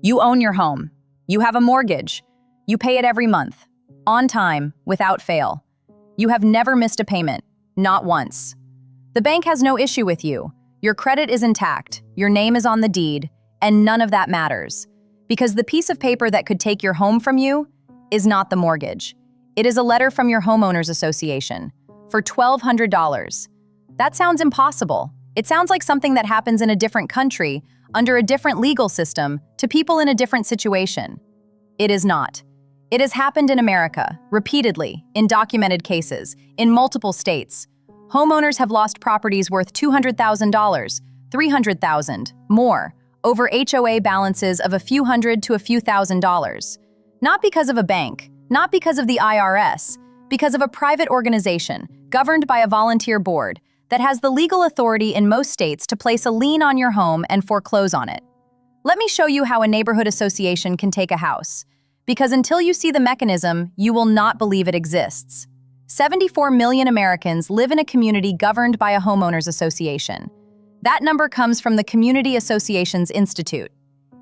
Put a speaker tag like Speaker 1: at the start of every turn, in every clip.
Speaker 1: You own your home. You have a mortgage. You pay it every month, on time, without fail. You have never missed a payment, not once. The bank has no issue with you. Your credit is intact, your name is on the deed, and none of that matters. Because the piece of paper that could take your home from you is not the mortgage. It is a letter from your Homeowners Association for $1,200. That sounds impossible. It sounds like something that happens in a different country, under a different legal system, to people in a different situation. It is not. It has happened in America, repeatedly, in documented cases, in multiple states. Homeowners have lost properties worth $200,000, $300,000, more, over HOA balances of a few hundred to a few $1,000s. Not because of a bank, not because of the IRS, because of a private organization, governed by a volunteer board, that has the legal authority in most states to place a lien on your home and foreclose on it. Let me show you how a neighborhood association can take a house, because until you see the mechanism, you will not believe it exists. 74 million Americans live in a community governed by a homeowners association. That number comes from the Community Associations Institute.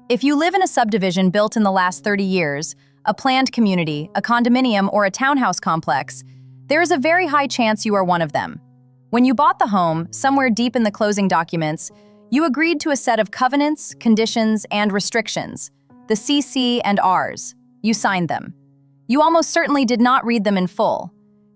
Speaker 1: If you live in a subdivision built in the last 30 years, a planned community, a condominium, or a townhouse complex, there is a very high chance you are one of them. When you bought the home, somewhere deep in the closing documents, you agreed to a set of covenants, conditions, and restrictions, the CC and Rs. You signed them. You almost certainly did not read them in full.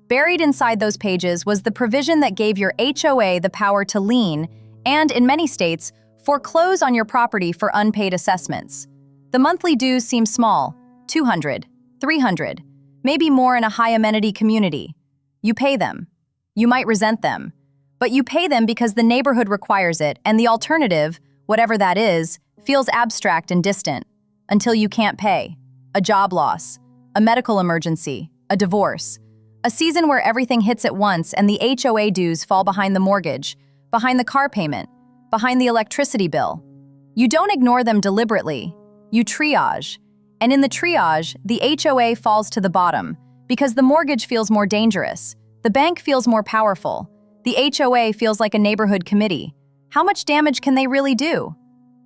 Speaker 1: Buried inside those pages was the provision that gave your HOA the power to lien and, in many states, foreclose on your property for unpaid assessments. The monthly dues seem small, $200, $300, maybe more in a high-amenity community. You pay them. You might resent them, but you pay them because the neighborhood requires it, and the alternative, whatever that is, feels abstract and distant, until you can't pay. A job loss, a medical emergency, a divorce, a season where everything hits at once and the HOA dues fall behind the mortgage, behind the car payment, behind the electricity bill. You don't ignore them deliberately, you triage, and in the triage, the HOA falls to the bottom because the mortgage feels more dangerous. The bank feels more powerful. The HOA feels like a neighborhood committee. How much damage can they really do?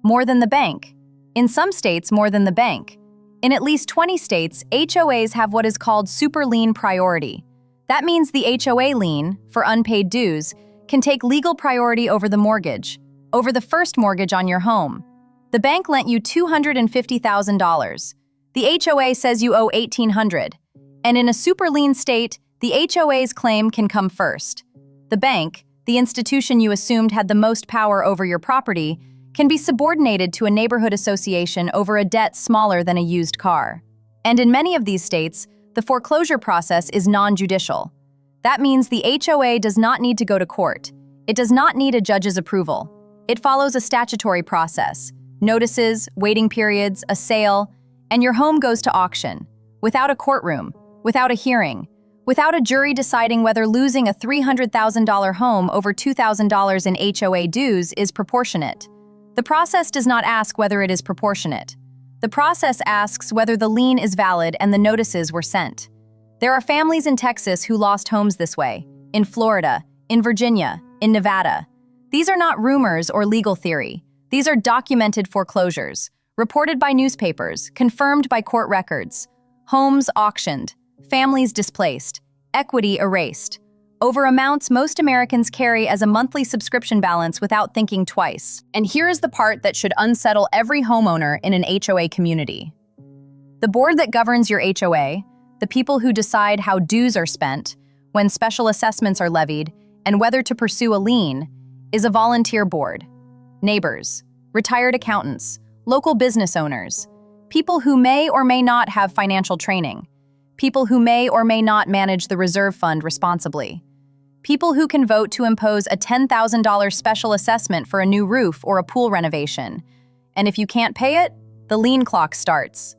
Speaker 1: More than the bank. In some states, more than the bank. In at least 20 states, HOAs have what is called super-lien priority. That means the HOA lien, for unpaid dues, can take legal priority over the mortgage, over the first mortgage on your home. The bank lent you $250,000. The HOA says you owe $1,800. And in a super-lien state, the HOA's claim can come first. The bank, the institution you assumed had the most power over your property, can be subordinated to a neighborhood association over a debt smaller than a used car. And in many of these states, the foreclosure process is non-judicial. That means the HOA does not need to go to court. It does not need a judge's approval. It follows a statutory process, notices, waiting periods, a sale, and your home goes to auction, without a courtroom, without a hearing, without a jury deciding whether losing a $300,000 home over $2,000 in HOA dues is proportionate. The process does not ask whether it is proportionate. The process asks whether the lien is valid and the notices were sent. There are families in Texas who lost homes this way, in Florida, in Virginia, in Nevada. These are not rumors or legal theory. These are documented foreclosures, reported by newspapers, confirmed by court records. Homes auctioned, families displaced, equity erased, over amounts most Americans carry as a monthly subscription balance without thinking twice. And here is the part that should unsettle every homeowner in an HOA community. The board that governs your HOA, the people who decide how dues are spent, when special assessments are levied, and whether to pursue a lien, is a volunteer board. Neighbors, retired accountants, local business owners, people who may or may not have financial training, people who may or may not manage the reserve fund responsibly, people who can vote to impose a $10,000 special assessment for a new roof or a pool renovation. And if you can't pay it, the lien clock starts.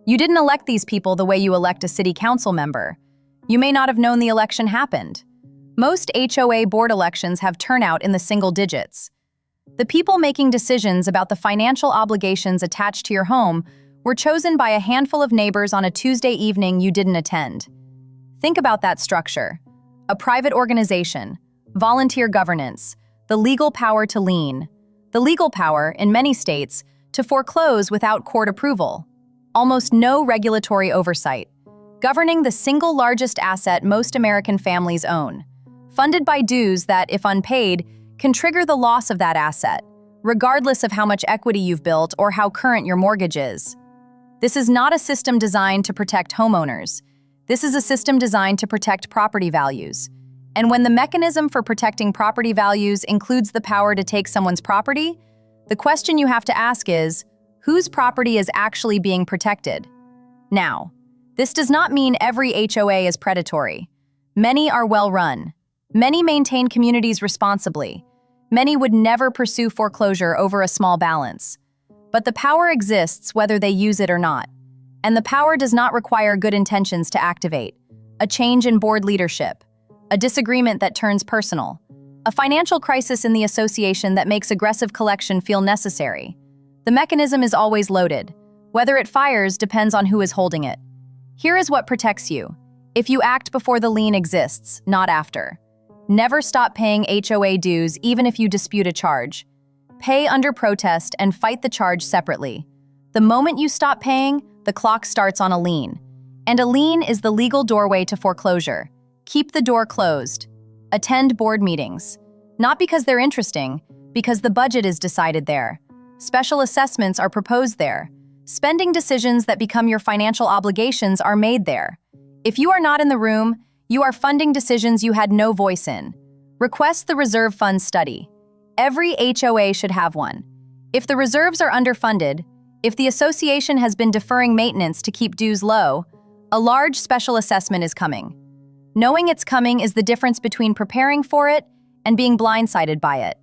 Speaker 1: You didn't elect these people the way you elect a city council member. You may not have known the election happened. Most HOA board elections have turnout in the single digits. The people making decisions about the financial obligations attached to your home were chosen by a handful of neighbors on a Tuesday evening you didn't attend. Think about that structure. A private organization, volunteer governance, the legal power to lien, the legal power, in many states, to foreclose without court approval. Almost no regulatory oversight, governing the single largest asset most American families own, funded by dues that, if unpaid, can trigger the loss of that asset, regardless of how much equity you've built or how current your mortgage is. This is not a system designed to protect homeowners. This is a system designed to protect property values. And when the mechanism for protecting property values includes the power to take someone's property, the question you have to ask is, whose property is actually being protected? Now, this does not mean every HOA is predatory. Many are well-run. Many maintain communities responsibly. Many would never pursue foreclosure over a small balance. But the power exists whether they use it or not. And the power does not require good intentions to activate. A change in board leadership. A disagreement that turns personal. A financial crisis in the association that makes aggressive collection feel necessary. The mechanism is always loaded. Whether it fires depends on who is holding it. Here is what protects you. If you act before the lien exists, not after. Never stop paying HOA dues even if you dispute a charge. Pay under protest and fight the charge separately. The moment you stop paying, the clock starts on a lien. And a lien is the legal doorway to foreclosure. Keep the door closed. Attend board meetings. Not because they're interesting, because the budget is decided there. Special assessments are proposed there. Spending decisions that become your financial obligations are made there. If you are not in the room, you are funding decisions you had no voice in. Request the reserve fund study. Every HOA should have one. If the reserves are underfunded, if the association has been deferring maintenance to keep dues low, a large special assessment is coming. Knowing it's coming is the difference between preparing for it and being blindsided by it.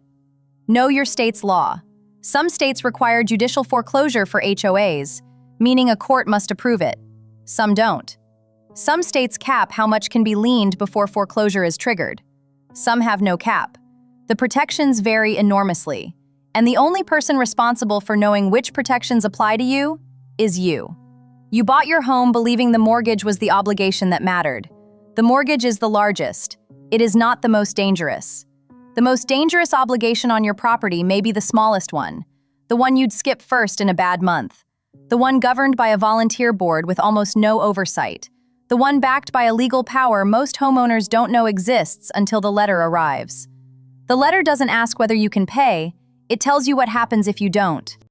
Speaker 1: Know your state's law. Some states require judicial foreclosure for HOAs, meaning a court must approve it. Some don't. Some states cap how much can be liened before foreclosure is triggered. Some have no cap. The protections vary enormously, and the only person responsible for knowing which protections apply to you is you. You bought your home believing the mortgage was the obligation that mattered. The mortgage is the largest. It is not the most dangerous. The most dangerous obligation on your property may be the smallest one, the one you'd skip first in a bad month, the one governed by a volunteer board with almost no oversight, the one backed by a legal power most homeowners don't know exists until the letter arrives. The letter doesn't ask whether you can pay, it tells you what happens if you don't.